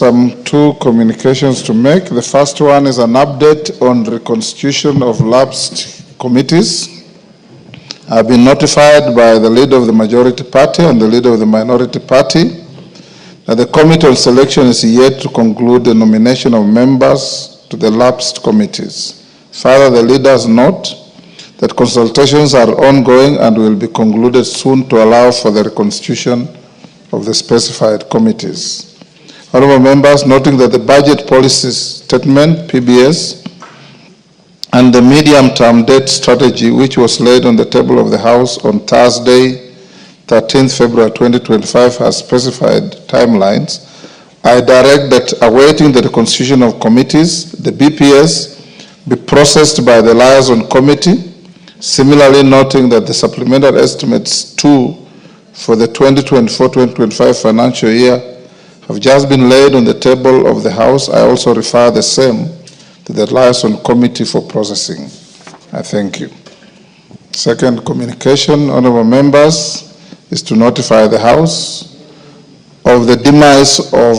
Two communications to make. The first one is an update on reconstitution of lapsed committees. I've been notified by the leader of the majority party and the leader of the minority party that the committee on selection is yet to conclude the nomination of members to the lapsed committees. Further, the leaders note that consultations are ongoing and will be concluded soon to allow for the reconstitution of the specified committees. Honourable members, noting that the budget policy statement, PBS, and the medium-term debt strategy, which was laid on the table of the House on Thursday, 13th February 2025, has specified timelines, I direct that awaiting the reconstitution of committees, the BPS be processed by the liaison committee. Similarly, noting that the supplemental estimates 2 for the 2024-2025 financial year have just been laid on the table of the House, I also refer the same to the liaison committee for processing. I thank you. Second communication, honourable members, is to notify the House of the demise of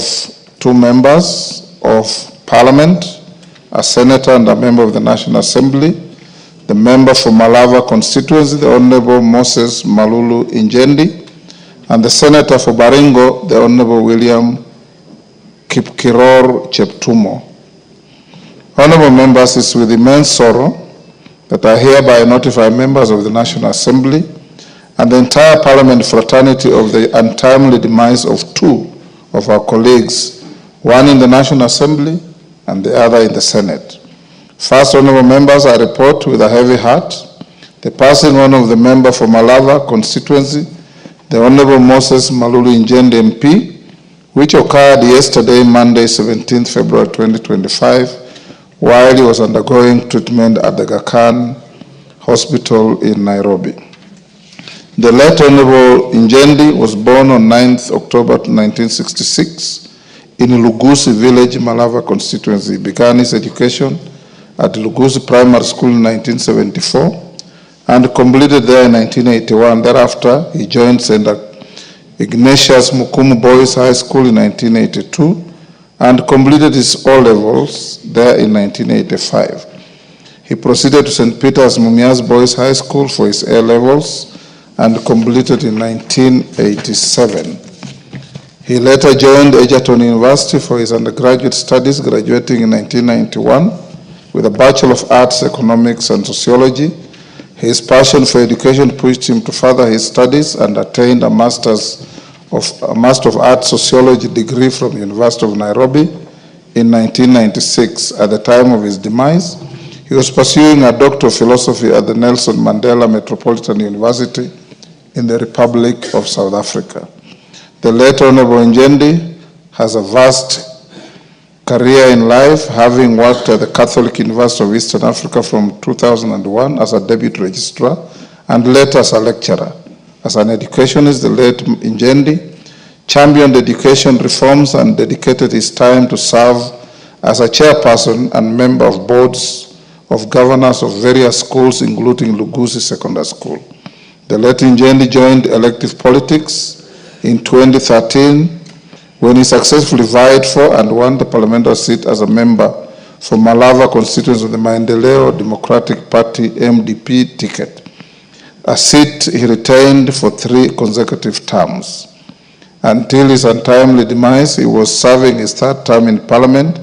2 members of Parliament, a senator and a member of the National Assembly, the member for Malava constituency, the Honourable Moses Malulu Injendi, and the senator for Baringo, the Honourable William Kipkiror Cheptumo. Honourable members, it's with immense sorrow that I hereby notify members of the National Assembly and the entire Parliament fraternity of the untimely demise of 2 of our colleagues, one in the National Assembly and the other in the Senate. First, honourable members, I report with a heavy heart the passing on of the member for Malava constituency, the Honourable Moses Malulu Injendi MP, which occurred yesterday, Monday, 17th February 2025, while he was undergoing treatment at the Aga Khan Hospital in Nairobi. The late Honourable Injendi was born on 9th October 1966 in Eulogise village, Malava constituency. He began his education at Eulogise Primary School in 1974 and completed there in 1981. Thereafter, he joined St. Ignatius Mukumu Boys High School in 1982 and completed his O-levels there in 1985. He proceeded to St. Peter's Mumias Boys High School for his A-levels and completed in 1987. He later joined Egerton University for his undergraduate studies, graduating in 1991 with a Bachelor of Arts, Economics and Sociology. His passion for education pushed him to further his studies and attained a Master of Arts Sociology degree from University of Nairobi in 1996. At the time of his demise, he was pursuing a Doctor of Philosophy at the Nelson Mandela Metropolitan University in the Republic of South Africa. The late Honourable Injendi has a vast career in life, having worked at the Catholic University of Eastern Africa from 2001 as a deputy registrar and later as a lecturer. As an educationist, the late Injendi championed education reforms and dedicated his time to serve as a chairperson and member of boards of governors of various schools, including Eulogise Secondary School. The late Injendi joined elective politics in 2013 when he successfully vied for and won the parliamentary seat as a member for Malava constituency of the Maendeleo Democratic Party MDP ticket, a seat he retained for 3 consecutive terms. Until his untimely demise, he was serving his 3rd term in Parliament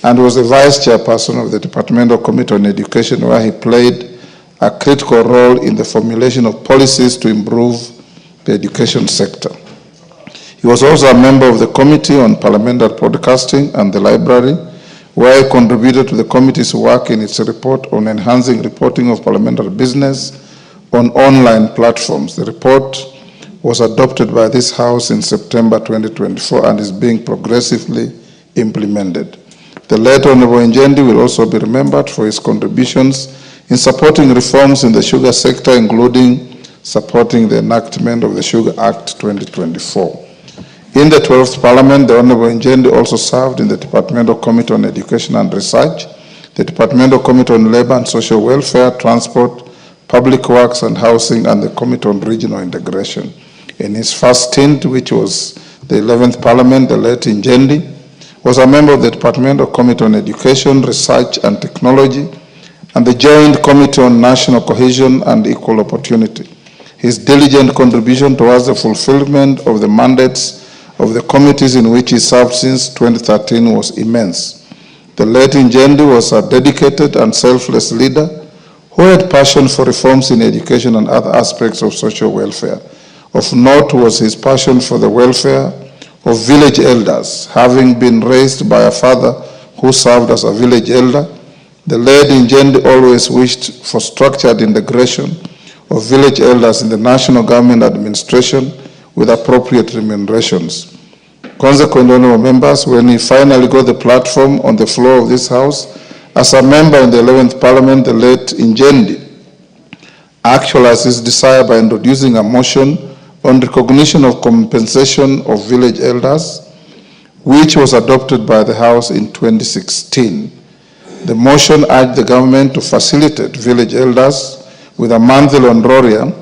and was the Vice Chairperson of the Departmental Committee on Education, where he played a critical role in the formulation of policies to improve the education sector. He was also a member of the Committee on Parliamentary Broadcasting and the Library, where he contributed to the committee's work in its report on enhancing reporting of parliamentary business on online platforms. The report was adopted by this House in September 2024 and is being progressively implemented. The late Honourable Injendi will also be remembered for his contributions in supporting reforms in the sugar sector, including supporting the enactment of the Sugar Act 2024. In the 12th Parliament, the Honourable Injendi also served in the Departmental Committee on Education and Research, the Departmental Committee on Labour and Social Welfare, Transport, Public Works and Housing, and the Committee on Regional Integration. In his first stint, which was the 11th Parliament, the late Injendi was a member of the Departmental Committee on Education, Research and Technology, and the Joint Committee on National Cohesion and Equal Opportunity. His diligent contribution towards the fulfillment of the mandates of the committees in which he served since 2013 was immense. The late Injendi was a dedicated and selfless leader who had passion for reforms in education and other aspects of social welfare. Of note was his passion for the welfare of village elders. Having been raised by a father who served as a village elder, the late Injendi always wished for structured integration of village elders in the national government administration with appropriate remunerations. Consequently, honorable members, when he finally got the platform on the floor of this House, as a member in the 11th Parliament, the late Injendi actualized his desire by introducing a motion on recognition of compensation of village elders, which was adopted by the House in 2016. The motion urged the government to facilitate village elders with a monthly honorarium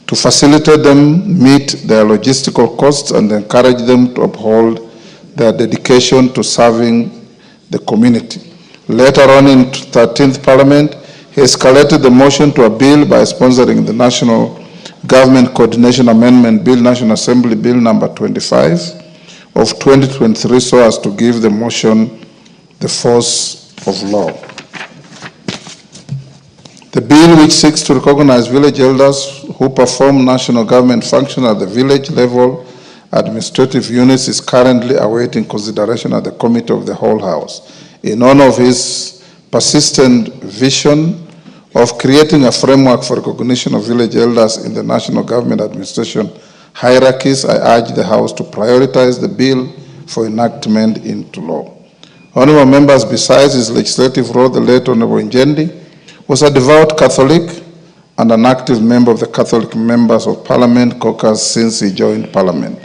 to facilitate them meet their logistical costs and encourage them to uphold their dedication to serving the community. Later on in 13th Parliament, he escalated the motion to a bill by sponsoring the National Government Coordination Amendment Bill, National Assembly Bill number 25 of 2023, so as to give the motion the force of law. The bill, which seeks to recognize village elders who perform national government function at the village level administrative units, is currently awaiting consideration at the Committee of the Whole House. In honor of his persistent vision of creating a framework for recognition of village elders in the national government administration hierarchies, I urge the House to prioritize the bill for enactment into law. Honorable members, besides his legislative role, the late Honorable Injendi was a devout Catholic and an active member of the Catholic Members of Parliament caucus since he joined Parliament.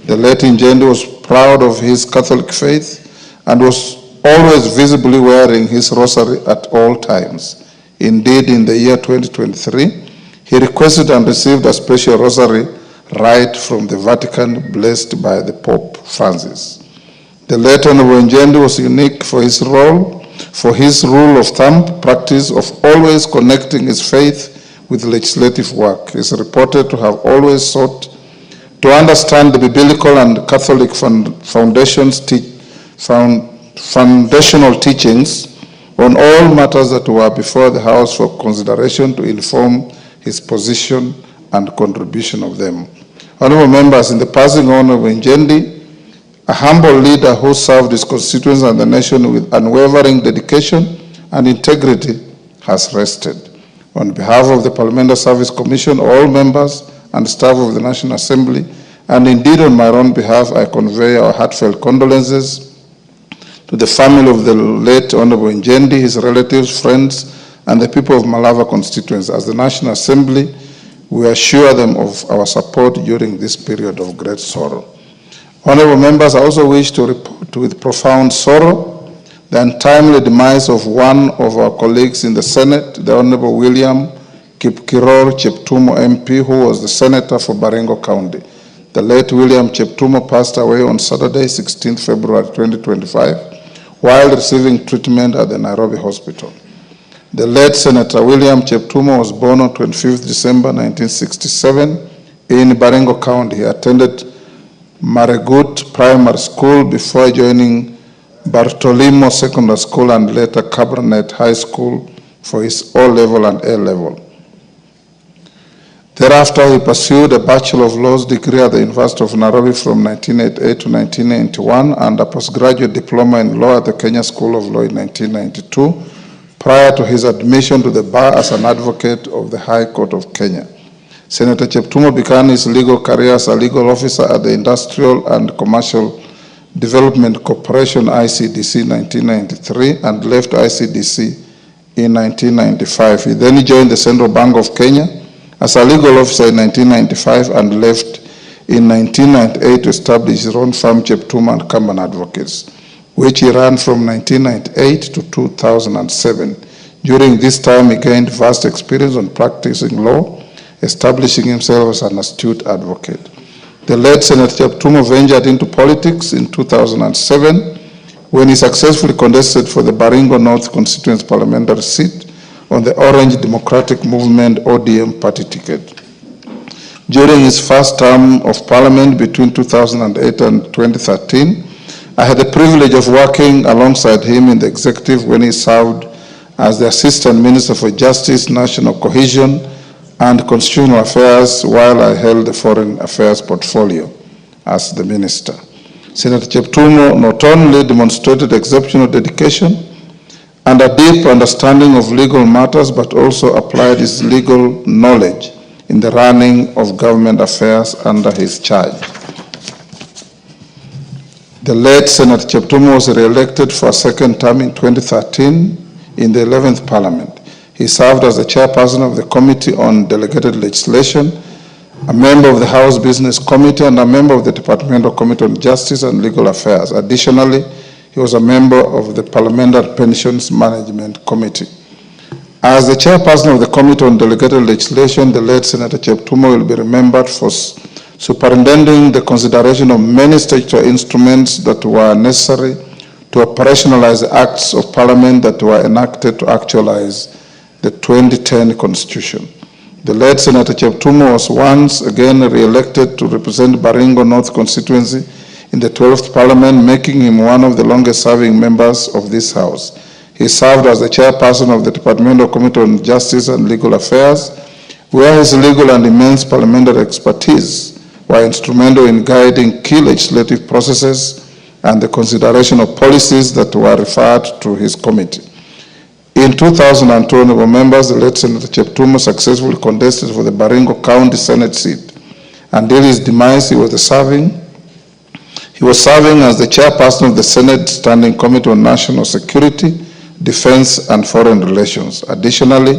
The late Injendi was proud of his Catholic faith and was always visibly wearing his rosary at all times. Indeed, in the year 2023, he requested and received a special rosary right from the Vatican, blessed by the Pope Francis. The late Honorable Injendi was unique for his rule of thumb practice of always connecting his faith with legislative work. He is reported to have always sought to understand the biblical and Catholic foundational teachings on all matters that were before the House for consideration to inform his position and contribution of them. Honorable members, in the passing on of Injendi, a humble leader who served his constituents and the nation with unwavering dedication and integrity, has rested. On behalf of the Parliamentary Service Commission, all members and staff of the National Assembly, and indeed on my own behalf, I convey our heartfelt condolences to the family of the late Honorable Injendi, his relatives, friends, and the people of Malava constituents. As the National Assembly, we assure them of our support during this period of great sorrow. Honorable members, I also wish to report with profound sorrow the untimely demise of one of our colleagues in the Senate, the Honorable William Kipkiror Cheptumo MP, who was the Senator for Baringo County. The late William Cheptumo passed away on Saturday, 16th February 2025, while receiving treatment at the Nairobi Hospital. The late Senator William Cheptumo was born on 25th December 1967 in Baringo County. He attended Maregut Primary School before joining Bartolimo Secondary School and later Cabernet High School for his O-level and A-level. Thereafter, he pursued a Bachelor of Laws degree at the University of Nairobi from 1988 to 1991 and a postgraduate diploma in law at the Kenya School of Law in 1992, prior to his admission to the bar as an advocate of the High Court of Kenya. Senator Cheptumo began his legal career as a legal officer at the Industrial and Commercial Development Corporation, ICDC, in 1993 and left ICDC in 1995. He then joined the Central Bank of Kenya as a legal officer in 1995 and left in 1998 to establish his own firm, Cheptumo and Kamban Advocates, which he ran from 1998 to 2007. During this time, he gained vast experience on practicing law, establishing himself as an astute advocate. The late Senator Cheptumo ventured into politics in 2007. when he successfully contested for the Baringo North constituency parliamentary seat on the Orange Democratic Movement ODM party ticket. During his first term of parliament between 2008 and 2013, I had the privilege of working alongside him in the executive when he served as the Assistant Minister for Justice, National Cohesion, and Constitutional Affairs while I held the Foreign Affairs portfolio as the Minister. Senator Cheptumo not only demonstrated exceptional dedication and a deep understanding of legal matters, but also applied his legal knowledge in the running of government affairs under his charge. The late Senator Cheptumo was re-elected for a second term in 2013 in the 11th Parliament. He served as the chairperson of the Committee on Delegated Legislation, a member of the House Business Committee, and a member of the Departmental Committee on Justice and Legal Affairs. Additionally, he was a member of the Parliamentary Pensions Management Committee. As the chairperson of the Committee on Delegated Legislation, the late Senator Cheptumo will be remembered for superintending the consideration of many statutory instruments that were necessary to operationalize the acts of Parliament that were enacted to actualize the 2010 Constitution. The late Senator Cheptumo was once again re-elected to represent Baringo North constituency in the 12th Parliament, making him one of the longest-serving members of this House. He served as the chairperson of the Departmental Committee on Justice and Legal Affairs, where his legal and immense parliamentary expertise were instrumental in guiding key legislative processes and the consideration of policies that were referred to his committee. In 2002, honorable members, the late Senator Cheptumo successfully contested for the Baringo County Senate seat. Until his demise, he was serving as the chairperson of the Senate Standing Committee on National Security, Defense, and Foreign Relations. Additionally,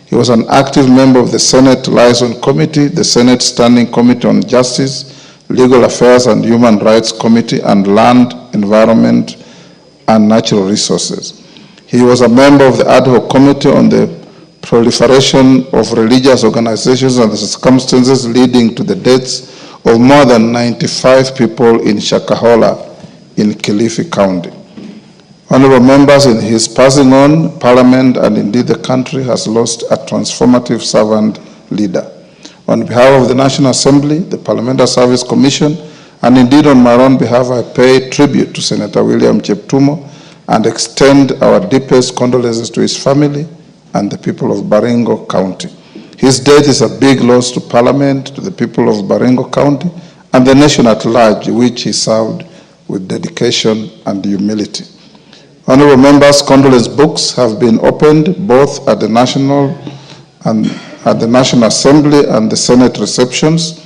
he was an active member of the Senate Liaison Committee, the Senate Standing Committee on Justice, Legal Affairs and Human Rights Committee, and Land, Environment, and Natural Resources. He was a member of the Ad Hoc Committee on the Proliferation of Religious Organizations and the Circumstances leading to the deaths of more than 95 people in Shakahola in Kilifi County. Honorable members, in his passing on, Parliament and indeed the country has lost a transformative servant leader. On behalf of the National Assembly, the Parliamentary Service Commission, and indeed on my own behalf, I pay tribute to Senator William Cheptumo and extend our deepest condolences to his family and the people of Baringo County. His death is a big loss to Parliament, to the people of Baringo County, and the nation at large, which he served with dedication and humility. Honorable members, condolence books have been opened both at the National Assembly and the Senate receptions,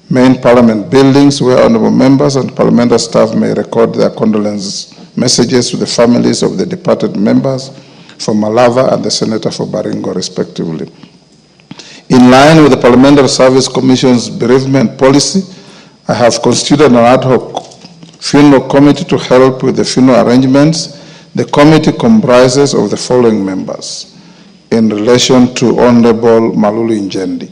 main Parliament buildings, where honorable members and parliamentary staff may record their condolence messages to the families of the departed members for Malava and the Senator for Baringo, respectively. In line with the Parliamentary Service Commission's bereavement policy, I have constituted an ad hoc funeral committee to help with the funeral arrangements. The committee comprises of the following members in relation to Honorable Malulu Injendi: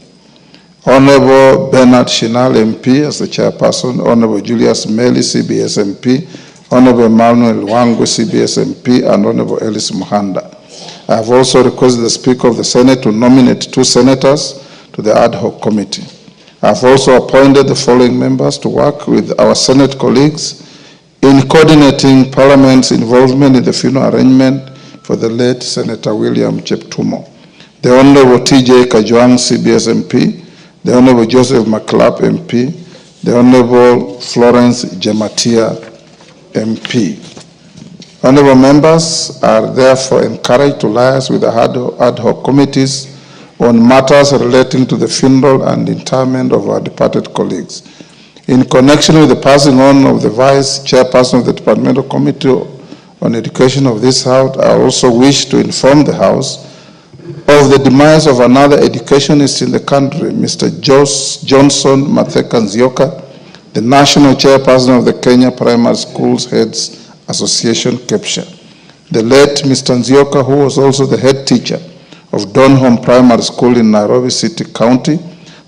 Honorable Bernard Shinal MP as the chairperson, Honorable Julius Meli CBS MP, Honorable Emmanuel Wangu CBS MP, and Honorable Ellis Muhanda. I have also requested the Speaker of the Senate to nominate 2 senators to the ad hoc committee. I have also appointed the following members to work with our Senate colleagues in coordinating Parliament's involvement in the funeral arrangement for the late Senator William Cheptumo: the Honorable T.J. Kajwang CBS MP, the Honorable Joseph McClap MP, the Honorable Florence Jematia MP. Honorable members are therefore encouraged to liaise with the ad hoc committees on matters relating to the funeral and interment of our departed colleagues. In connection with the passing on of the Vice Chairperson of the Departmental Committee on Education of this House, I also wish to inform the House of the demise of another educationist in the country, Mr. Johnson Matheka Nzioka, the National Chairperson of the Kenya Primary Schools Heads Association, KEPSHA. The late Mr. Nzioka, who was also the head teacher of Donholm Primary School in Nairobi City County,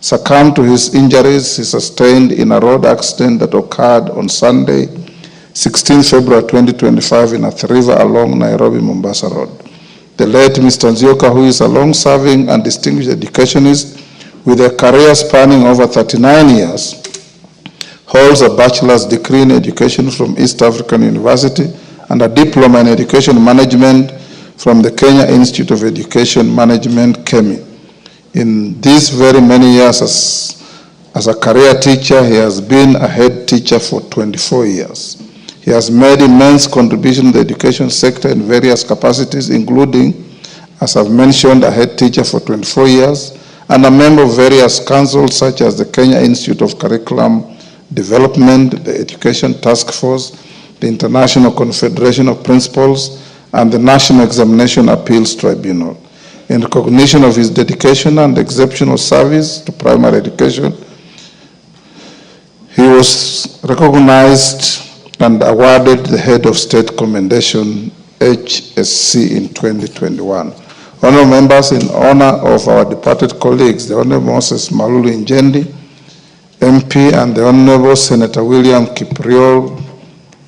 succumbed to his injuries he sustained in a road accident that occurred on Sunday, 16 February 2025 in Athi River along Nairobi-Mombasa Road. The late Mr. Nzioka, who is a long-serving and distinguished educationist with a career spanning over 39 years, holds a bachelor's degree in education from East African University and a diploma in education management from the Kenya Institute of Education Management, KEMI. In these very many years as a career teacher, he has been a head teacher for 24 years. He has made immense contribution to the education sector in various capacities, including, as I've mentioned, a head teacher for 24 years and a member of various councils such as the Kenya Institute of Curriculum Development, the Education Task Force, the International Confederation of Principals, and the National Examination Appeals Tribunal. In recognition of his dedication and exceptional service to primary education, he was recognized and awarded the Head of State Commendation HSC in 2021. Honorable members, in honor of our departed colleagues, the Honorable Moses Malulu Injendi, MP, and the Honorable Senator William Kipkiror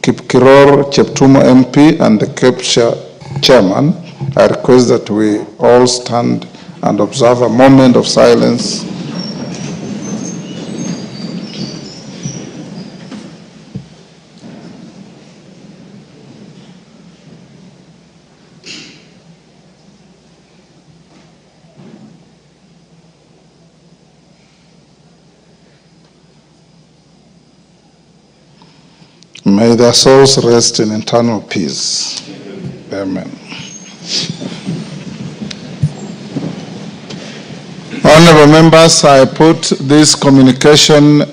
Cheptumo MP, and the KEPSHA Chairman, I request that we all stand and observe a moment of silence. May their souls rest in eternal peace. Amen. Honorable members, I put this communication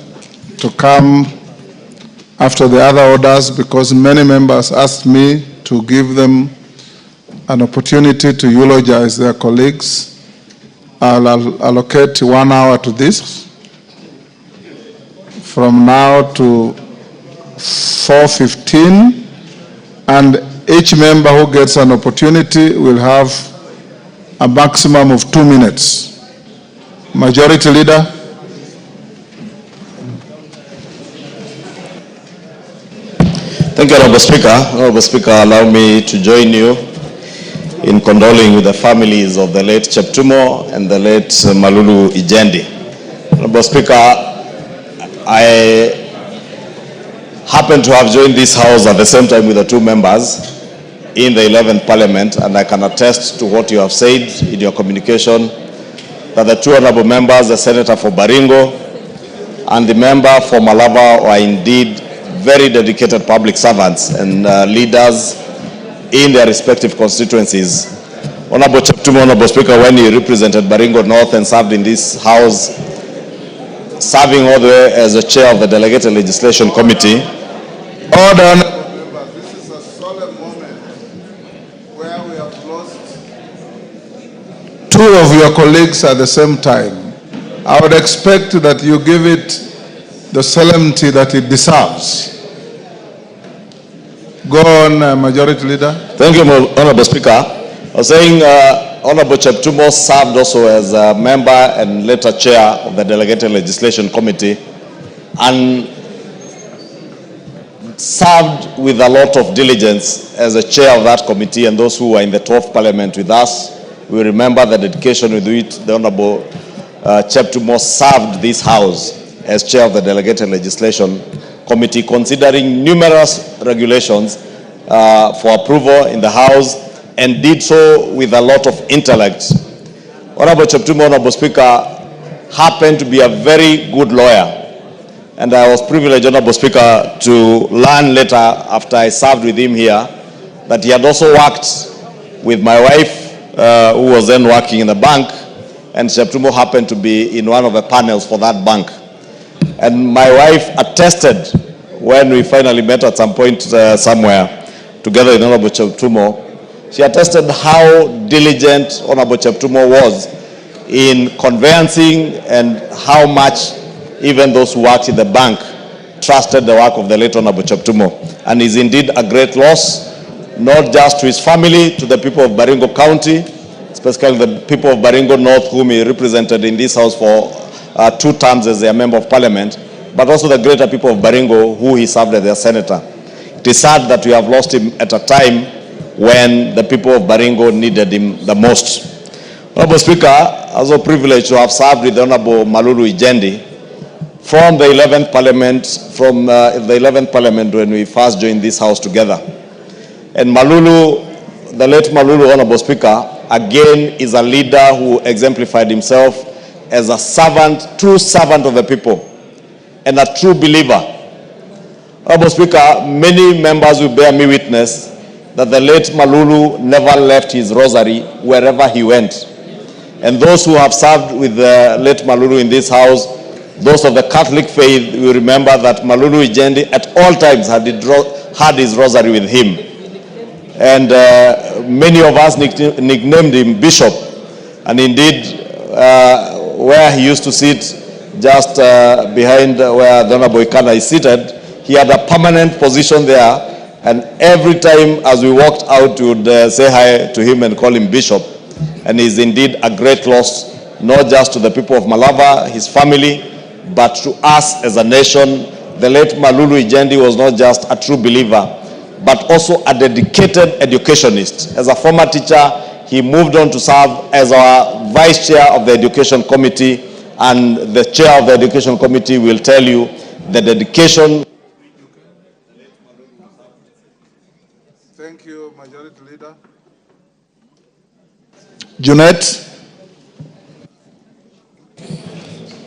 to come after the other orders because many members asked me to give them an opportunity to eulogize their colleagues. I'll allocate 1 hour to this from now to 4:15, and each member who gets an opportunity will have a maximum of 2 minutes. Majority Leader. Thank you, Honorable Speaker. Honorable Speaker, allow me to join you in condoling with the families of the late Cheptumo and the late Malulu Injendi. Honorable Speaker, I happen to have joined this House at the same time with the 2 members in the 11th Parliament, and I can attest to what you have said in your communication, that the 2 honorable members, the Senator for Baringo and the member for Malava, are indeed very dedicated public servants and leaders in their respective constituencies. Honorable Cheptumo, Honorable Speaker, when he represented Baringo North and served in this House, serving all the way as the chair of the Delegated Legislation Committee. Order. This is a solemn moment where we have lost 2 of your colleagues at the same time. I would expect that you give it the solemnity that it deserves. Go on, Majority Leader. Thank you, Honorable Speaker. I was saying Honorable Cheptumo served also as a member and later chair of the Delegated Legislation Committee, and served with a lot of diligence as a chair of that committee, and those who were in the 12th Parliament with us, we remember the dedication with which the Honorable Cheptumo served this House as chair of the Delegated Legislation Committee, considering numerous regulations for approval in the House, and did so with a lot of intellect. Honorable Cheptumo, Honorable Speaker, happened to be a very good lawyer. And I was privileged, Honorable Speaker, to learn later after I served with him here that he had also worked with my wife, who was then working in the bank, and Cheptumo happened to be in one of the panels for that bank. And my wife attested when we finally met at some point somewhere together with Honorable Cheptumo. She attested how diligent Honorable Cheptumo was in conveyancing and how much even those who worked in the bank trusted the work of the late Honorable Cheptumo, and is indeed a great loss, not just to his family, to the people of Baringo County, especially the people of Baringo North, whom he represented in this House for 2 terms as their Member of Parliament, but also the greater people of Baringo, who he served as their Senator. It It is sad that we have lost him at a time when the people of Baringo needed him the most. Honorable Speaker, I was privileged to have served with the Honorable Malulu Injendi from the 11th Parliament, when we first joined this house together. And Malulu, the late Malulu, Honorable Speaker, again is a leader who exemplified himself as a servant, true servant of the people, and a true believer. Honorable Speaker, many members will bear me witness that the late Malulu never left his rosary wherever he went. And those who have served with the late Malulu in this house, those of the Catholic faith, will remember that Malulu Injendi at all times had his rosary with him. And many of us nicknamed him Bishop. And indeed, where he used to sit, just behind where Donna Boykana is seated, he had a permanent position there. And every time as we walked out, we would say hi to him and call him Bishop. And he's indeed a great loss, not just to the people of Malava, his family, but to us as a nation. The late Malulu Injendi was not just a true believer, but also a dedicated educationist. As a former teacher, he moved on to serve as our vice chair of the Education Committee, and the chair of the Education Committee will tell you the dedication. Thank you, Majority Leader. Junet.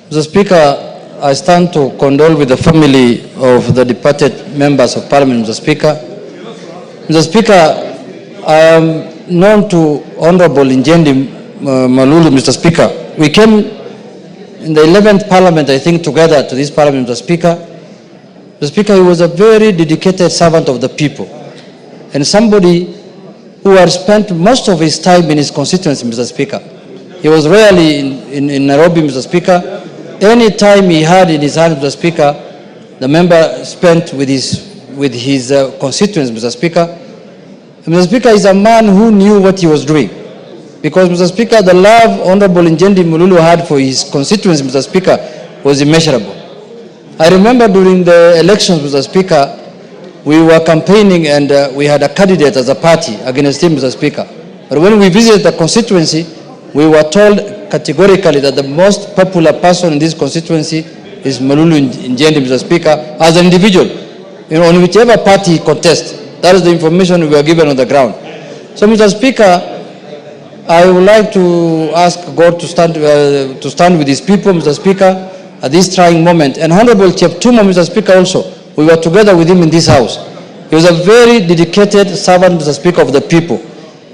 Mr. Speaker, I stand to condole with the family of the departed members of Parliament, Mr. Speaker. Mr. Speaker, I am known to Honorable Injendi Malulu, Mr. Speaker. We came in the 11th Parliament, I think, together to this Parliament, Mr. Speaker. Mr. Speaker, he was a very dedicated servant of the people and somebody who had spent most of his time in his constituency, Mr. Speaker. He was rarely in Nairobi, Mr. Speaker. Any time he had in his hand, Mr. Speaker, the member spent with his constituents, Mr. Speaker. And Mr. Speaker is a man who knew what he was doing. Because, Mr. Speaker, the love Honorable Injendi Malulu had for his constituents, Mr. Speaker, was immeasurable. I remember during the elections, Mr. Speaker, we were campaigning and we had a candidate as a party against him, Mr. Speaker. But when we visited the constituency, we were told categorically that the most popular person in this constituency is Malulu Injendi, Mr. Speaker, as an individual. On whichever party he contests. That is the information we were given on the ground. So, Mr. Speaker, I would like to ask God to stand with his people, Mr. Speaker, at this trying moment. And Honorable Cheptumo, Mr. Speaker, also, we were together with him in this house. He was a very dedicated servant, Mr. Speaker, of the people.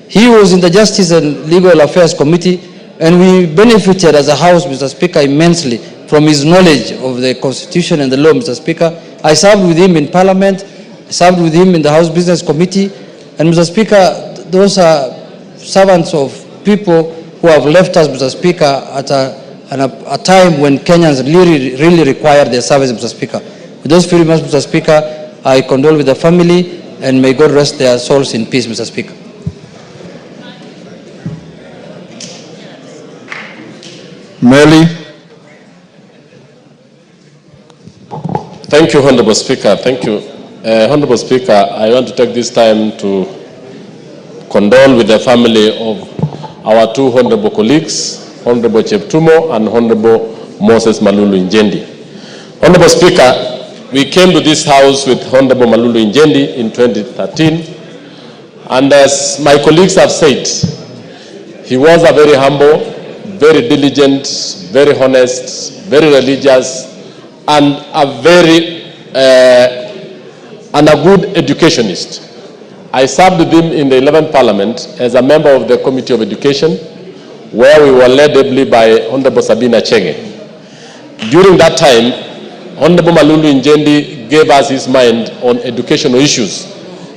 He was in the Justice and Legal Affairs Committee, and we benefited as a house, Mr. Speaker, immensely from his knowledge of the Constitution and the law, Mr. Speaker. I served with him in Parliament, I served with him in the House Business Committee, and Mr. Speaker, those are servants of people who have left us, Mr. Speaker, at a time when Kenyans really require their service, Mr. Speaker. With those few remarks, Mr. Speaker, I condole with the family, and may God rest their souls in peace, Mr. Speaker. Meli. Thank you, Honorable Speaker. Thank you. Honorable Speaker, I want to take this time to condole with the family of our two honorable colleagues, Honorable Cheptumo and Honorable Moses Malulu Injendi. Honorable Speaker, we came to this house with Honorable Malulu Injendi in 2013, and as my colleagues have said, he was a very humble, very diligent, very honest, very religious, and a good educationist. I served with him in the 11th Parliament as a member of the Committee of Education, where we were led ably by Honorable Sabina Chege. During that time, Honorable Malulu Injendi gave us his mind on educational issues,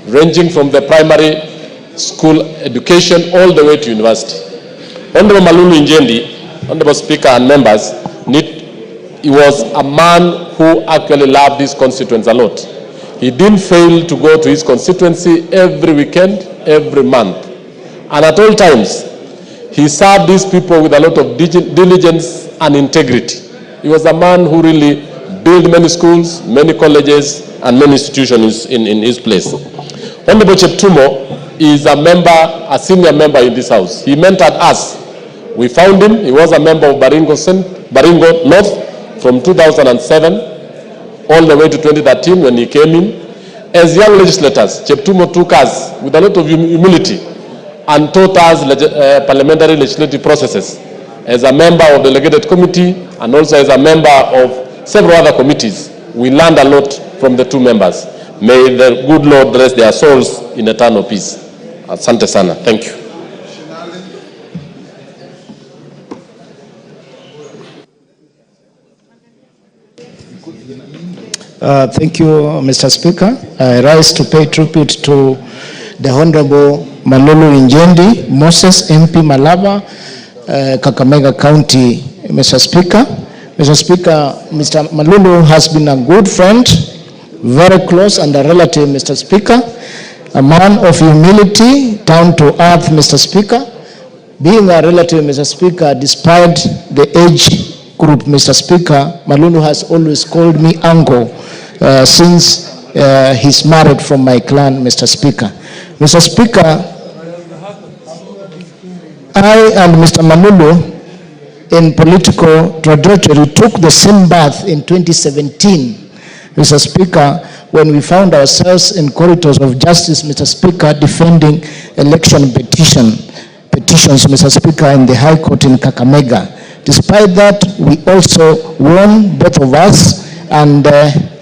ranging from the primary school education all the way to university. Honorable Malulu Injendi, Honorable Speaker and members, he was a man who actually loved his constituents a lot. He didn't fail to go to his constituency every weekend, every month. And at all times, he served these people with a lot of diligence and integrity. He was a man who really built many schools, many colleges, and many institutions in his place. Honorable Cheptumo is a senior member in this house. He mentored us. We found him. He was a member of Baringo North from 2007 all the way to 2013 when he came in. As young legislators, Cheptumo took us with a lot of humility and taught us parliamentary legislative processes. As a member of the delegated committee and also as a member of several other committees, we learned a lot from the two members. May the good Lord rest their souls in eternal peace. Asante sana. Thank you. Thank you, Mr. Speaker. I rise to pay tribute to the Honorable Malulu Injendi, Moses MP Malava, Kakamega County. Mr. Speaker, Mr. Malulu has been a good friend, very close and a relative, Mr. Speaker, a man of humility, down to earth, Mr. Speaker. Being a relative, Mr. Speaker, despite the age group, Mr. Speaker, Malulu has always called me uncle since he's married from my clan, Mr. Speaker. Mr. Speaker, I and Mr. Malulu in political trajectory took the same path in 2017, Mr. Speaker, when we found ourselves in corridors of justice, Mr. Speaker, defending election petitions, Mr. Speaker, in the High Court in Kakamega. Despite that, we also won, both of us, and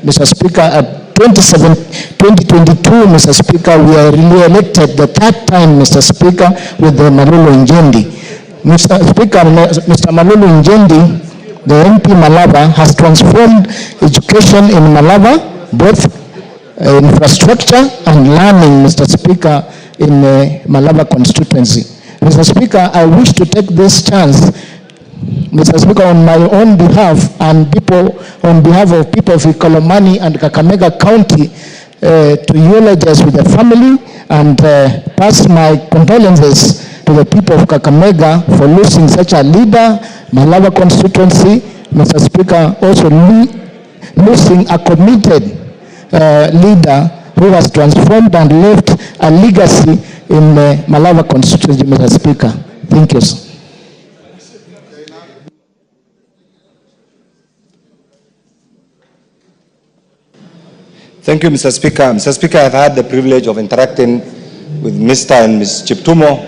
Mr. Speaker, at 2022, Mr. Speaker, we are re-elected the third time, Mr. Speaker, with the Malulu Injendi. Mr. Speaker, Mr. Malulu Injendi, the MP Malava, has transformed education in Malava, both infrastructure and learning, Mr. Speaker, in Malava constituency. Mr. Speaker, I wish to take this chance, Mr. Speaker, on my own behalf and on behalf of people of Ikolomani and Kakamega County, to eulogize with the family and pass my condolences to the people of Kakamega for losing such a leader, Malava constituency, Mr. Speaker, also losing a committed leader who has transformed and left a legacy in Malava constituency, Mr. Speaker. Thank you, sir. Thank you, Mr. Speaker. Mr. Speaker, I've had the privilege of interacting with Mr. and Ms. Cheptumo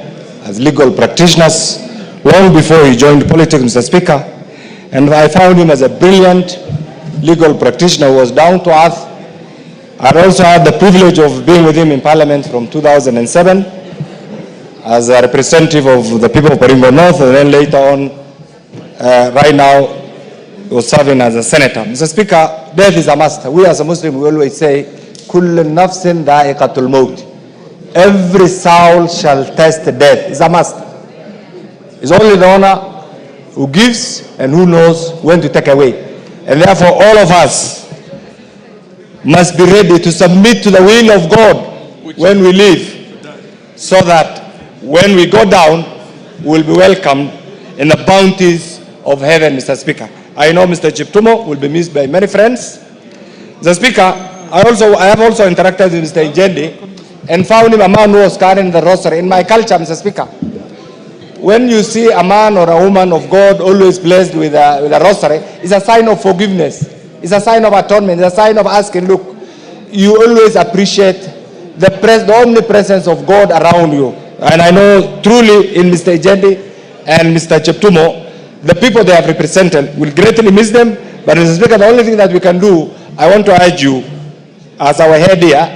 as legal practitioners long before he joined politics, Mr. Speaker. And I found him as a brilliant legal practitioner who was down to earth. I also had the privilege of being with him in Parliament from 2007 as a representative of the people of Baringo North, and then later on, right now, he was serving as a senator. Mr. Speaker, death is a must. We as a Muslim, we always say, كُلُّ نَفْسٍ ذَائِقَةُ الْمَوْتِ. Every soul shall test death. It's a must. It's only the owner who gives and who knows when to take away. And therefore, all of us must be ready to submit to the will of God when we live, so that when we go down, we'll be welcomed in the bounties of heaven, Mr. Speaker. I know Mr. Cheptumo will be missed by many friends. Mr. Speaker, I have also interacted with Mr. Injendi and found him a man who was carrying the rosary. In my culture, Mr. Speaker, when you see a man or a woman of God always blessed with a rosary, it's a sign of forgiveness. It's a sign of atonement. It's a sign of asking, look, you always appreciate the omnipresence of God around you. And I know truly in Mr. Injendi and Mr. Cheptumo, the people they have represented will greatly miss them. But Mr. Speaker, the only thing that we can do, I want to urge you, as our head here,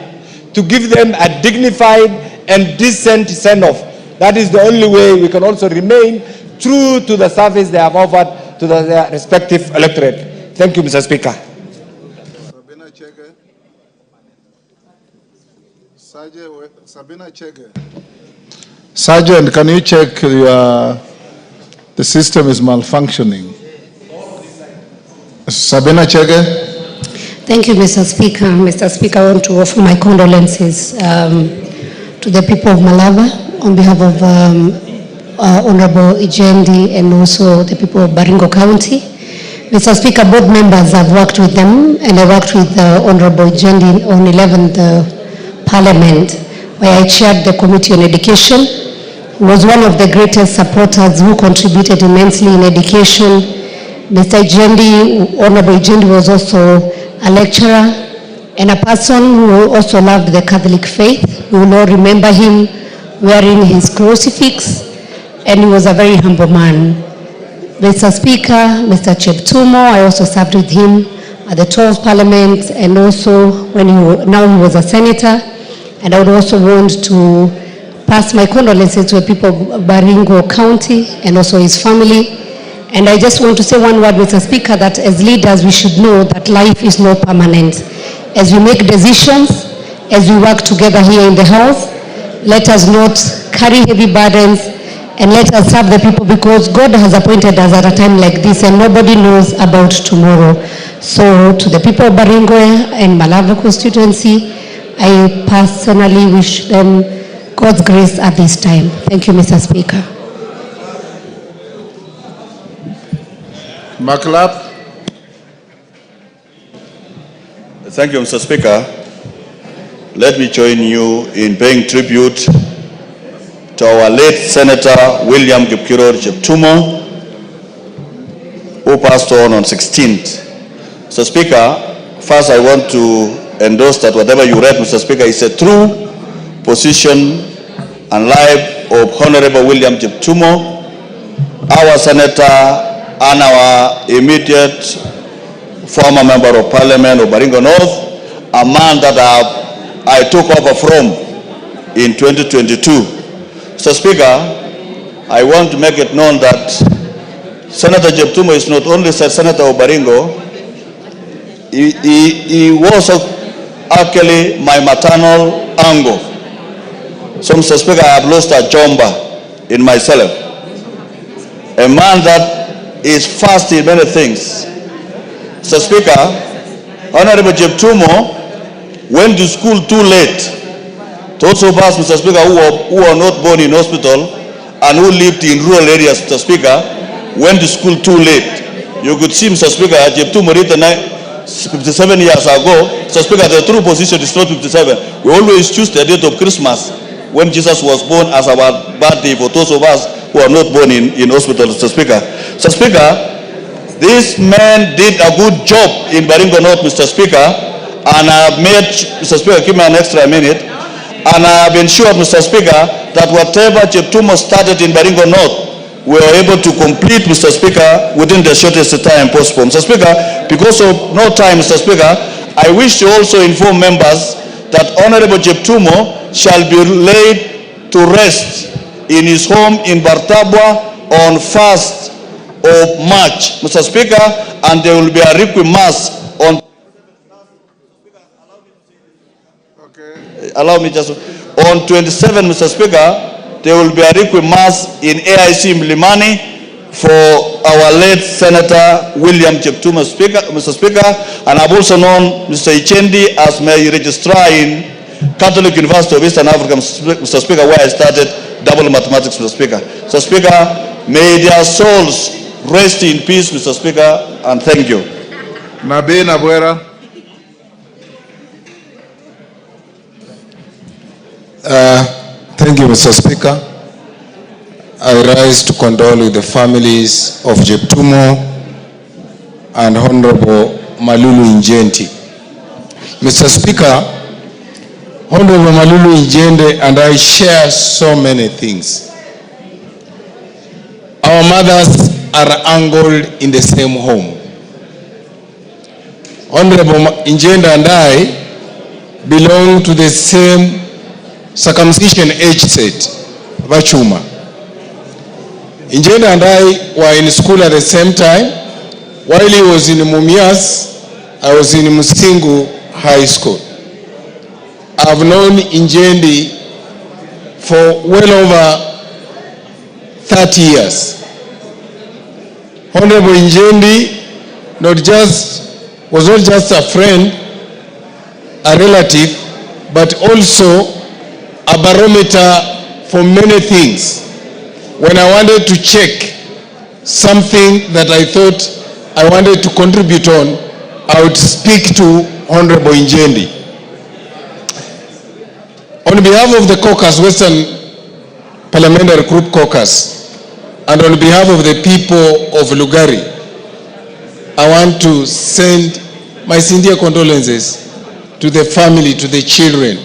to give them a dignified and decent send-off. That is the only way we can also remain true to the service they have offered to their respective electorate. Thank you, Mr. Speaker. Sabina Chege. Sergeant, can you check the system is malfunctioning? Sabina Chege. Thank you, Mr. Speaker. Mr. Speaker, I want to offer my condolences to the people of Malava on behalf of Honorable Injendi and also the people of Baringo County. Mr. Speaker, both members, I've worked with them, and I worked with Honorable Injendi on 11th Parliament, where I chaired the Committee on Education. He was one of the greatest supporters who contributed immensely in education. Mr. Injendi, Honorable Injendi, was also a lecturer and a person who also loved the Catholic faith. We will all remember him wearing his crucifix, and he was a very humble man. Mr. Speaker, Mr. Cheptumo, I also served with him at the 12th Parliament, and also when now he was a senator. And I would also want to pass my condolences to the people of Baringo County and also his family. And I just want to say one word, Mr. Speaker, that as leaders we should know that life is not permanent. As we make decisions, as we work together here in the House, let us not carry heavy burdens, and let us serve the people, because God has appointed us at a time like this and nobody knows about tomorrow. So to the people of Baringo and Malava constituency, I personally wish them God's grace at this time. Thank you, Mr. Speaker. Maklap. Thank you, Mr. Speaker. Let me join you in paying tribute to our late Senator William Kipkiror Cheptumo, who passed on 16th. Mr. Speaker, first I want to endorse that whatever you read, Mr. Speaker, is a true position and life of Honorable William Cheptumo, our Senator and our immediate former Member of Parliament of Baringo North, a man that I took over from in 2022. Mr. Speaker, I want to make it known that Senator Cheptumo is not only Senator of Baringo, he was actually my maternal uncle. So, Mr. Speaker, I have lost a jomba in myself. A man that is fast in many things. Mr. Speaker, Honorable Cheptumo went to school too late. Those of us, Mr. Speaker, who are not born in hospital and who lived in rural areas, Mr. Speaker, went to school too late. You could see, Mr. Speaker, Cheptumo written 57 years ago. Mr. Speaker, the true position is not 57. We always choose the date of Christmas when Jesus was born as our birthday for those of us who are not born in hospital, Mr. Speaker. Mr. Speaker, this man did a good job in Baringo North, Mr. Speaker, and I have made, Mr. Speaker, give me an extra minute, and I have ensured, Mr. Speaker, that whatever Cheptumo started in Baringo North, we were able to complete, Mr. Speaker, within the shortest time possible. Mr. Speaker, because of no time, Mr. Speaker, I wish to also inform members that Honorable Cheptumo shall be laid to rest in his home in Bartabwa on 1st of March, Mr. Speaker, and there will be a requiem mass on. Allow me just on 27, Mr. Speaker. There will be a requiem mass in AIC Mlimani for our late Senator William Cheptumo, Mr. Speaker, and I've also known Mr. Injendi as my registrar in Catholic University of Eastern Africa, Mr. Speaker, where I started double mathematics, Mr. Speaker. Mr. Speaker, may their souls rest in peace, Mr. Speaker, and thank you. Nabe Nabwera. Thank you, Mr. Speaker. I rise to condole with the families of Cheptumo and Honorable Malulu Injendi. Mr. Speaker, Honorable Malulu Injendi and I share so many things. Our mothers are angled in the same home. Honorable Injendi and I belong to the same circumcision age set, Vachuma. Injendi and I were in school at the same time. While he was in Mumias, I was in Musingu High School. I've known Injendi for well over 30 years. Honorable Injendi was not just a friend, a relative, but also a barometer for many things. When I wanted to check something that I thought I wanted to contribute on, I would speak to Honorable Injendi. On behalf of the caucus, Western Parliamentary Group Caucus, and on behalf of the people of Lugari, I want to send my sincere condolences to the family, to the children,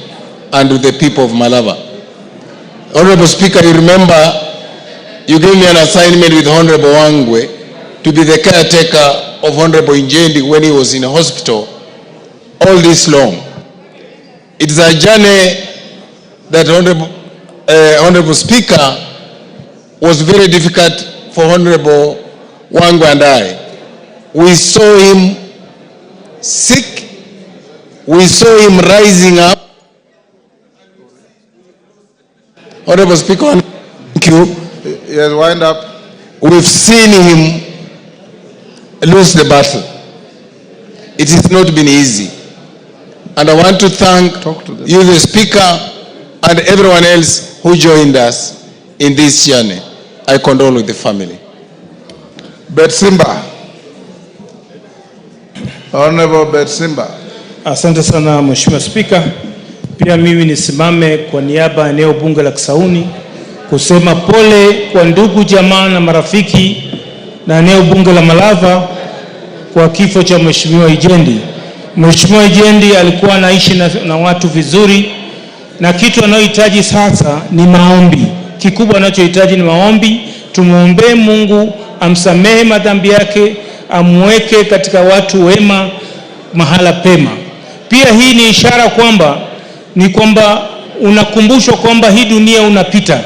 and to the people of Malava. Honorable Speaker, you remember you gave me an assignment with Honorable Wangwe to be the caretaker of Honorable Injendi when he was in hospital all this long. It is a journey that Honorable Speaker was very difficult for Honorable Wangwe and I. We saw him sick. We saw him rising up. Honorable Speaker, thank you. Yes, wind up. We've seen him lose the battle. It has not been easy. And I want to thank you, the Speaker, and everyone else who joined us in this journey. I condole with the family. Betsimba. Honorable Betsimba. Asante sana Mheshimiwa Spika. Pia mimi nisimame kwa niaba ya eneo bunge la Kisauni kusema pole kwa ndugu jamaa na marafiki na eneo bunge la Malava kwa kifo cha Mheshimiwa Injendi. Mheshimiwa Injendi alikuwa anaishi na watu vizuri, na kitu anayohitaji sasa ni maombi. Kikubwa anachohitaji ni maombi. Tumuombe Mungu amsamehe madhambi yake, amweke katika watu wema mahala pema. Pia hii ni ishara kwamba unakumbushwa kwamba hii dunia unapita.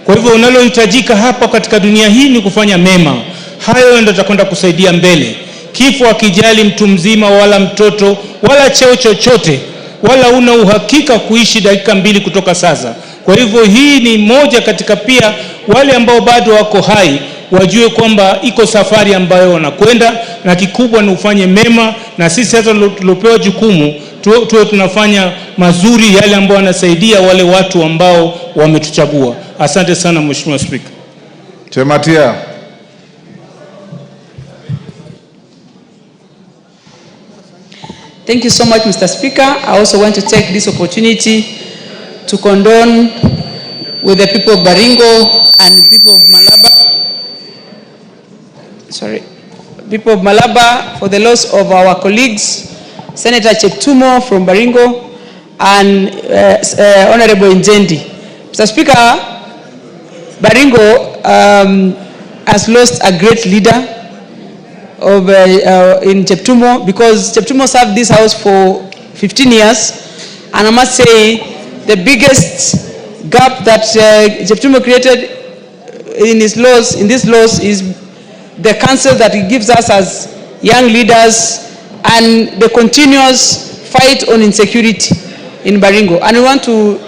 Kwa hivyo unalohitajika hapa katika dunia hii ni kufanya mema. Hayo ndio yatakwenda kusaidia mbele. Kifo hakijali mtu mzima wala mtoto wala cheo chochote, wala una uhakika kuishi dakika 2 kutoka sasa. Kwa hivyo hii ni moja katika, pia wale ambao bado wako hai wajue kwamba iko safari ambayo wanakwenda, na kikubwa ni ufanye mema, na sisi sasa tulopewa jukumu tuwe tunafanya mazuri, yale ambao wanasaidia wale watu ambao wametuchagua. Asante sana Mheshimiwa Speaker. Chematia. Thank you so much, Mr. Speaker. I also want to take this opportunity to condone with the people of Baringo and people of Malaba. People of Malaba for the loss of our colleagues, Senator Cheptumo from Baringo and Honorable Injendi. Mr. Speaker, Baringo has lost a great leader in Cheptumo, because Cheptumo served this house for 15 years, and I must say the biggest gap that Cheptumo created in this loss is the counsel that he gives us as young leaders and the continuous fight on insecurity in Baringo. And we want to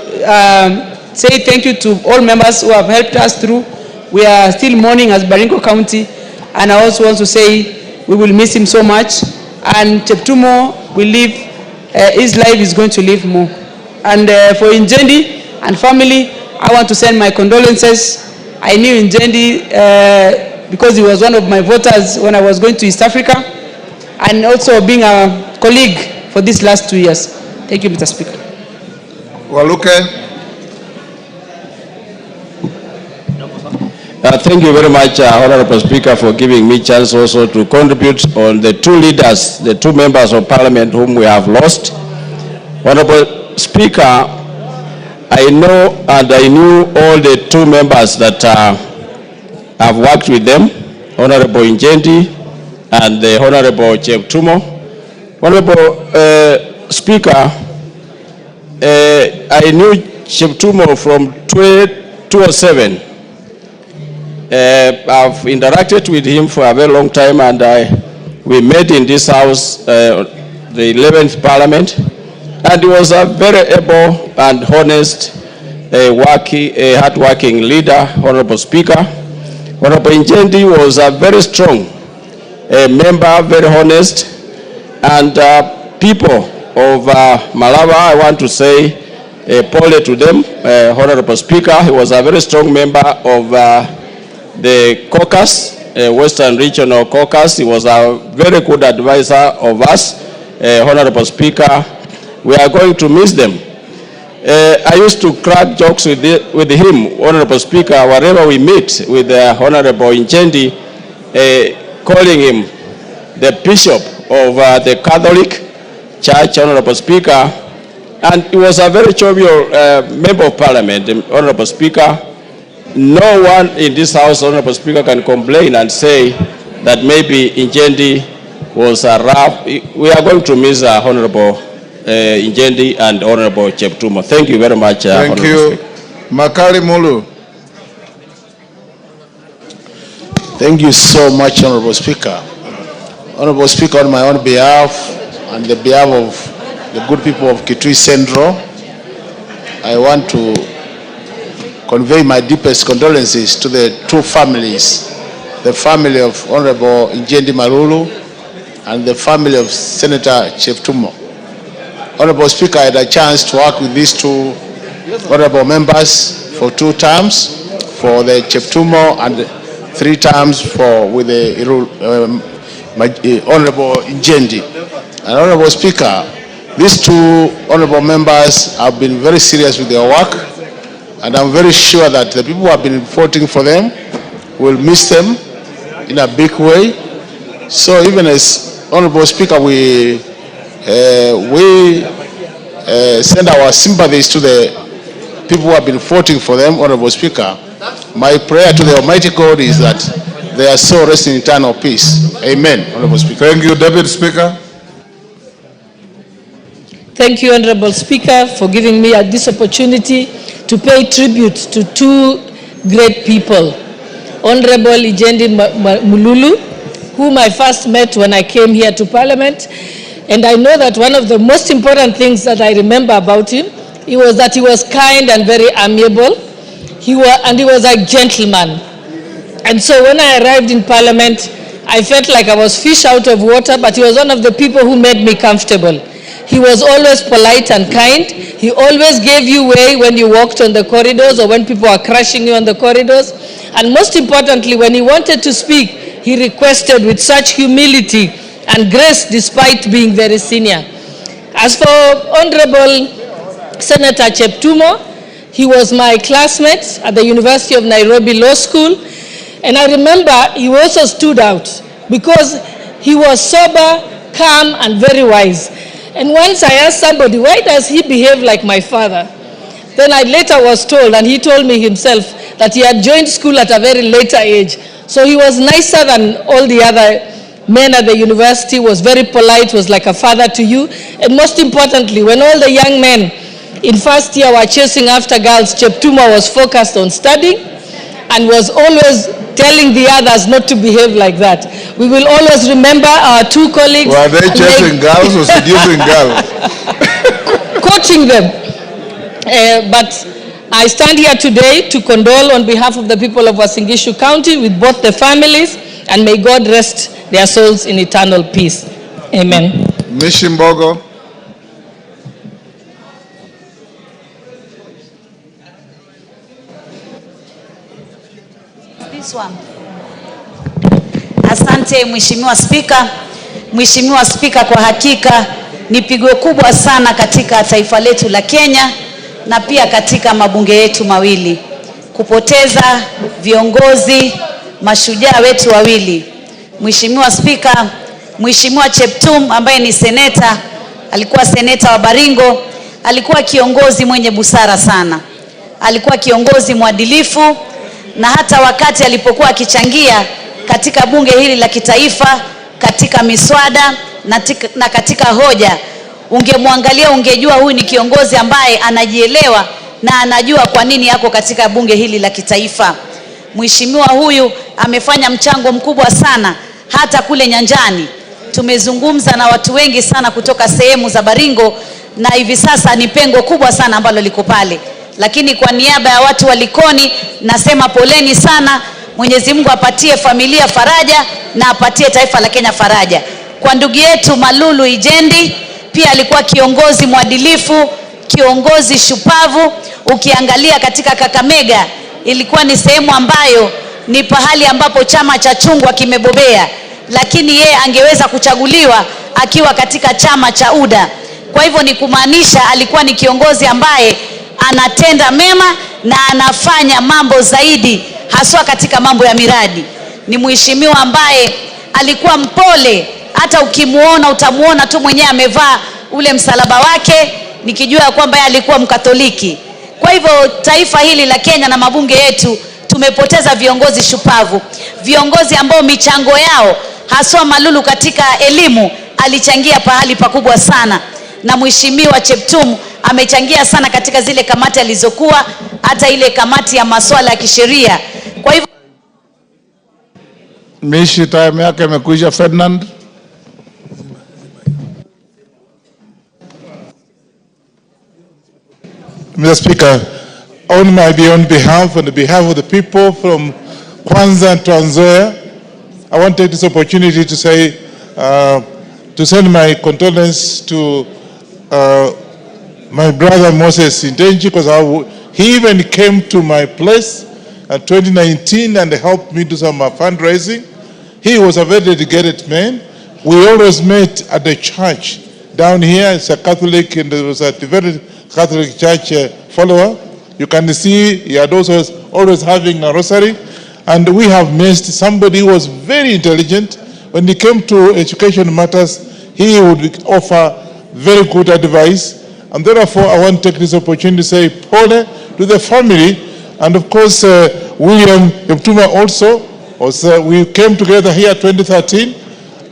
say thank you to all members who have helped us through. We are still mourning as Baringo County, and I also want to say we will miss him so much, and Cheptumo will live, his life is going to live more. And for Injendi and family, I want to send my condolences. I knew Injendi because he was one of my voters when I was going to East Africa, and also being a colleague for these last 2 years. Thank you, Mr. Speaker. Waluke. Thank you very much, Honorable Speaker, for giving me chance also to contribute on the two leaders, the two members of Parliament whom we have lost. Honorable Speaker, I know and I knew all the two members that have worked with them, Honorable Injendi and the Honorable Cheptumo. Honorable Speaker, I knew Cheptumo from 2007. I've interacted with him for a very long time, and we met in this house, the 11th Parliament, and he was a very able and honest, hard-working leader. Honorable Speaker, Honorable Injendi was a very strong member, very honest, and people of Malava, I want to say pole to them. Honorable Speaker, he was a very strong member of the caucus, Western Regional Caucus. He was a very good advisor of us, Honorable Speaker. We are going to miss them. I used to crack jokes with him, Honorable Speaker, wherever we meet with Honorable Injendi, calling him the Bishop of the Catholic Church, Honorable Speaker. And he was a very jovial member of Parliament, Honorable Speaker. No one in this House, Honorable Speaker, can complain and say that maybe Injendi was rough. We are going to miss Honorable Injendi and Honorable Cheptumo. Thank you very much. Thank you. Makari Mulu. Thank you so much, Honorable Speaker. Honorable Speaker, on my own behalf and the behalf of the good people of Kitui Central, I want to convey my deepest condolences to the two families, the family of Honorable Injendi Malulu and the family of Senator Cheptumo. Honorable Speaker, I had a chance to work with these two honorable members for 2 terms, for the Cheptumo, and 3 terms with the Honorable Injendi. And Honorable Speaker, these 2 honorable members have been very serious with their work, and I'm very sure that the people who have been voting for them will miss them in a big way. So even as Honorable Speaker, we send our sympathies to the people who have been voting for them, Honorable Speaker. My prayer to the Almighty God is that their soul rest in eternal peace. Amen, Honorable Speaker. Thank you, Deputy Speaker. Thank you, Honorable Speaker, for giving me this opportunity to pay tribute to 2 great people. Honorable Injendi Malulu, whom I first met when I came here to Parliament. And I know that one of the most important things that I remember about him, was that he was kind and very amiable. He was a gentleman. And so when I arrived in Parliament, I felt like I was fish out of water, but he was one of the people who made me comfortable. He was always polite and kind. He always gave you way when you walked on the corridors or when people were crushing you on the corridors. And most importantly, when he wanted to speak, he requested with such humility and grace despite being very senior. As for Honorable Senator Cheptumo, he was my classmate at the University of Nairobi Law School. And I remember he also stood out because he was sober, calm, and very wise. And once I asked somebody, why does he behave like my father? Then I later was told, and he told me himself, that he had joined school at a very later age. So he was nicer than all the other men at the university, was very polite, was like a father to you. And most importantly, when all the young men in first year were chasing after girls, Cheptumo was focused on studying and was always telling the others not to behave like that. We will always remember our 2 colleagues. Were they chasing girls or seducing girls? Coaching them. But I stand here today to condole on behalf of the people of Uasin Gishu County with both the families, and may God rest their souls in eternal peace. Amen. Mishimbogo. This one. Asante Mheshimiwa Spika. Mheshimiwa Spika, kwa hakika ni pigo kubwa sana katika taifa letu la Kenya na pia katika mabunge yetu mawili. Kupoteza viongozi mashujaa wetu wawili. Mheshimiwa Spika, Mheshimiwa Cheptumo ambaye ni seneta, alikuwa seneta wa Baringo, alikuwa kiongozi mwenye busara sana. Alikuwa kiongozi mwadilifu, na hata wakati alipokuwa akichangia katika bunge hili la kitaifa, katika miswada na katika hoja, ungemwangalia ungejua huyu ni kiongozi ambaye anajielewa na anajua kwa nini yako katika bunge hili la kitaifa. Mheshimiwa huyu amefanya mchango mkubwa sana hata kule nyanjani. Tumezungumza na watu wengi sana kutoka sehemu za Baringo, na hivi sasa ni pengo kubwa sana ambalo liko pale. Lakini kwa niaba ya watu wa Likoni nasema poleni sana. Mwenyezi Mungu apatie familia faraja na apatie taifa la Kenya faraja. Kwa ndugu yetu Malulu Injendi, pia alikuwa kiongozi mwadilifu, kiongozi shupavu. Ukiangalia katika Kakamega, ilikuwa ni sehemu ambayo ni pahali ambapo chama cha chungwa kimebobea, lakini yeye angeweza kuchaguliwa akiwa katika chama cha UDA. Kwa hivyo ni kumaanisha alikuwa ni kiongozi ambaye anatenda mema na anafanya mambo zaidi, haswa katika mambo ya miradi. Ni mheshimiwa ambaye alikuwa mpole, hata ukimuona utamuona tu mwenyewe amevaa ule msalaba wake, nikijua kwamba yeye alikuwa Mkatoliki. Kwa hivyo taifa hili la Kenya na mabunge yetu tumepoteza viongozi shupavu, viongozi ambao michango yao, haswa Malulu katika elimu alichangia pahali pakubwa sana, na mheshimiwa Cheptumo amechangia sana katika zile kamati alizokuwa, hata ile kamati ya masuala ya kisheria. Kwa hivyo Mishi time yake imekuja. Ferdinand. Mr. Speaker, on my behalf and the behalf of the people from Kwanza and Trans Nzoia, I want to take this opportunity to say, to send my condolences to my brother Moses Injendi, because he even came to my place in 2019 and helped me do some fundraising. He was a very dedicated man. We always met at the church down here. It's a Catholic, and it was a very Catholic church follower. You can see he had also always having a rosary. And we have missed somebody who was very intelligent. When it came to education matters, he would offer very good advice. And therefore, I want to take this opportunity to say pole to the family. And of course, William Cheptumo also. We came together here in 2013.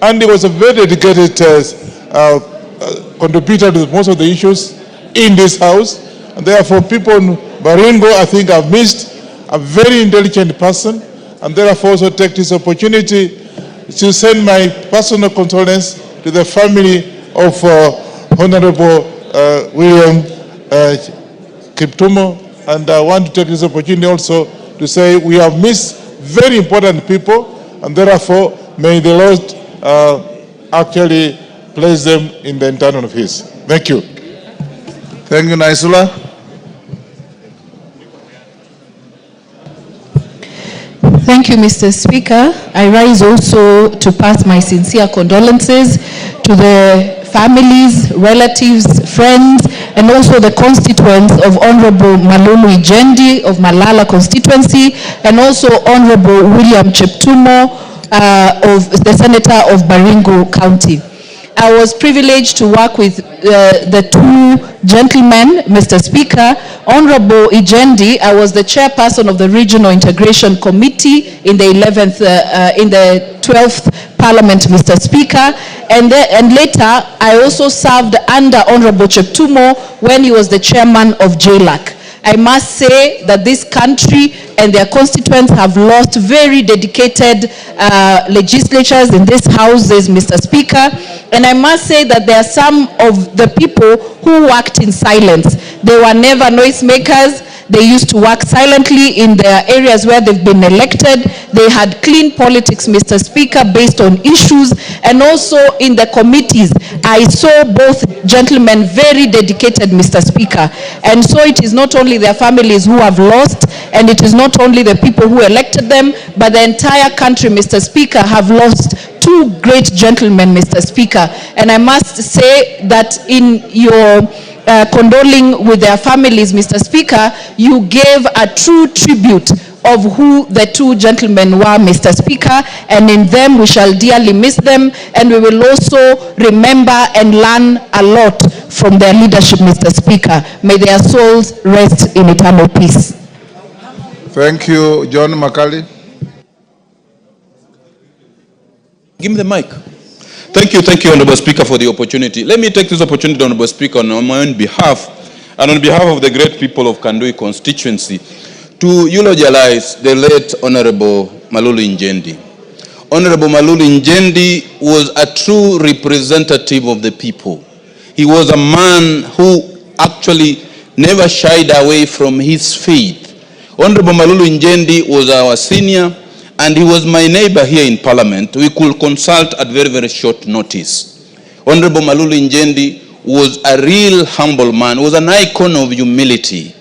And he was a very dedicated contributor to most of the issues in this house. And therefore, people in Baringo, I think, have missed a very intelligent person. And therefore, also take this opportunity to send my personal condolence to the family of Honorable William Cheptumo. And I want to take this opportunity also to say we have missed very important people, and therefore, may the Lord actually place them in the eternal of His. Thank you. Thank you, Naisula. Thank you, Mr. Speaker. I rise also to pass my sincere condolences to the families, relatives, friends, and also the constituents of Honorable Malulu Injendi of Malala constituency, and also Honorable William Cheptumo of the Senator of Baringo County. I was privileged to work with the two gentlemen, Mr. Speaker. Honorable Injendi, I was the chairperson of the Regional Integration Committee in the 12th Parliament, Mr. Speaker. And later, I also served under Honorable Cheptumo when he was the chairman of JLAC. I must say that this country and their constituents have lost very dedicated legislatures in this house, Mr. Speaker. And I must say that there are some of the people who worked in silence. They were never noisemakers. They used to work silently in the areas where they've been elected. They had clean politics, Mr. Speaker, based on issues. And also in the committees, I saw both gentlemen very dedicated, Mr. Speaker. And so it is not only their families who have lost, and it is not only the people who elected them, but the entire country, Mr. Speaker, have lost two great gentlemen, Mr. Speaker. And I must say that in your condoling with their families, Mr. Speaker, you gave a true tribute of who the two gentlemen were, Mr. Speaker, and in them we shall dearly miss them, and we will also remember and learn a lot from their leadership, Mr. Speaker. May their souls rest in eternal peace. Thank you, John Makali. Give me the mic. Thank you, Honorable Speaker, for the opportunity. Let me take this opportunity, Honorable Speaker, on my own behalf and on behalf of the great people of Kandui constituency to eulogize the late Honorable Malulu Injendi. Honorable Malulu Injendi was a true representative of the people. He was a man who actually never shied away from his faith. Honorable Malulu Injendi was our senior, and he was my neighbor here in Parliament. We could consult at very, very short notice. Honorable Malulu Injendi was a real humble man, was an icon of humility.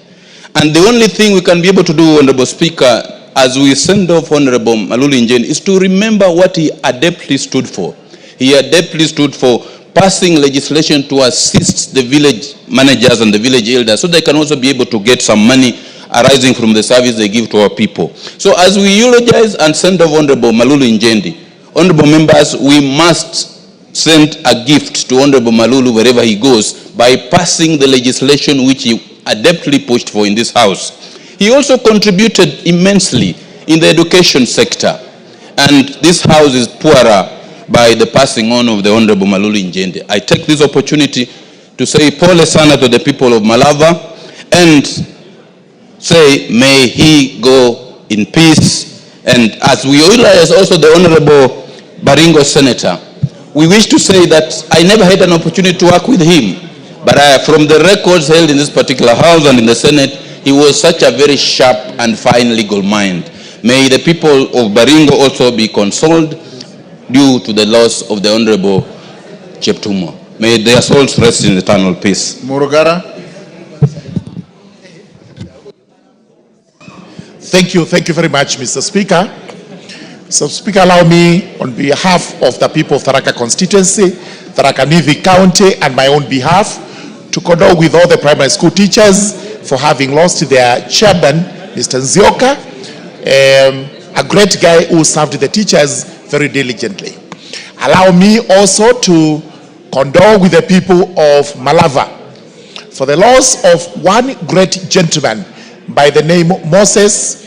And the only thing we can be able to do, Honorable Speaker, as we send off Honorable Malulu Injendi, is to remember what he adeptly stood for. He adeptly stood for passing legislation to assist the village managers and the village elders so they can also be able to get some money arising from the service they give to our people. So as we eulogize and send off Honorable Malulu Injendi, honorable members, we must send a gift to Honorable Malulu wherever he goes by passing the legislation which he adeptly pushed for in this house. He also contributed immensely in the education sector, and this house is poorer by the passing on of the Honorable Malulu Injendi. I take this opportunity to say pole sana to the people of Malava and say may he go in peace. And as we realize also the Honorable Baringo Senator, we wish to say that I never had an opportunity to work with him, but from the records held in this particular house and in the Senate, he was such a very sharp and fine legal mind. May the people of Baringo also be consoled due to the loss of the Honorable Cheptumo. May their souls rest in eternal peace. Murugara. Thank you very much, Mr. Speaker. So, Speaker, allow me, on behalf of the people of Tharaka constituency, Tharaka Nithi County, and my own behalf, to condole with all the primary school teachers for having lost their chairman, Mr. Nzioka, a great guy who served the teachers very diligently. Allow me also to condole with the people of Malava for the loss of one great gentleman by the name Moses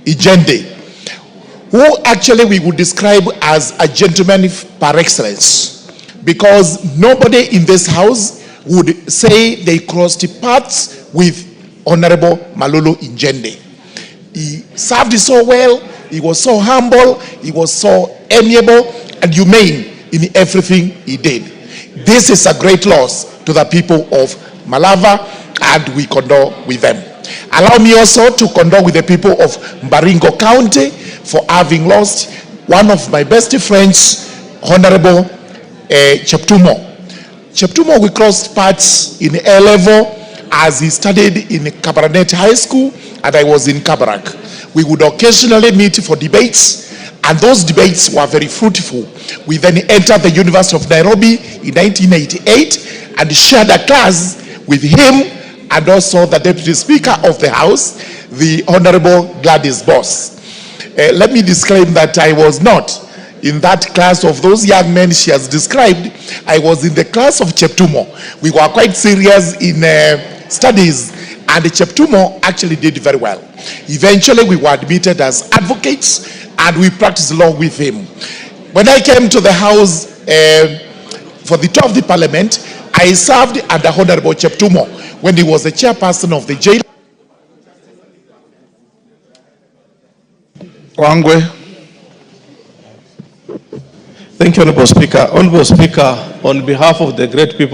Injendi, who actually we would describe as a gentleman par excellence, because nobody in this house would say they crossed paths with Honorable Malulu Injendi. He served so well, he was so humble, he was so amiable and humane in everything he did. This is a great loss to the people of Malava, and we condole with them. Allow me also to condole with the people of Baringo County for having lost one of my best friends, Honorable Cheptumo. Cheptumo, we crossed paths in A level as he studied in Kabarnet High School and I was in Kabarak. We would occasionally meet for debates, and those debates were very fruitful. We then entered the University of Nairobi in 1988 and shared a class with him and also the Deputy Speaker of the House, the Honorable Gladys Boss. Let me disclaim that I was not in that class of those young men she has described. I was in the class of Cheptumo. We were quite serious in studies, and Cheptumo actually did very well. Eventually, we were admitted as advocates, and we practiced law with him. When I came to the House for the tour of the Parliament, I served under Honorable Cheptumo when he was the chairperson of the jail. Wangwe. Thank you, Honorable Speaker. Honorable Speaker, on behalf of the great people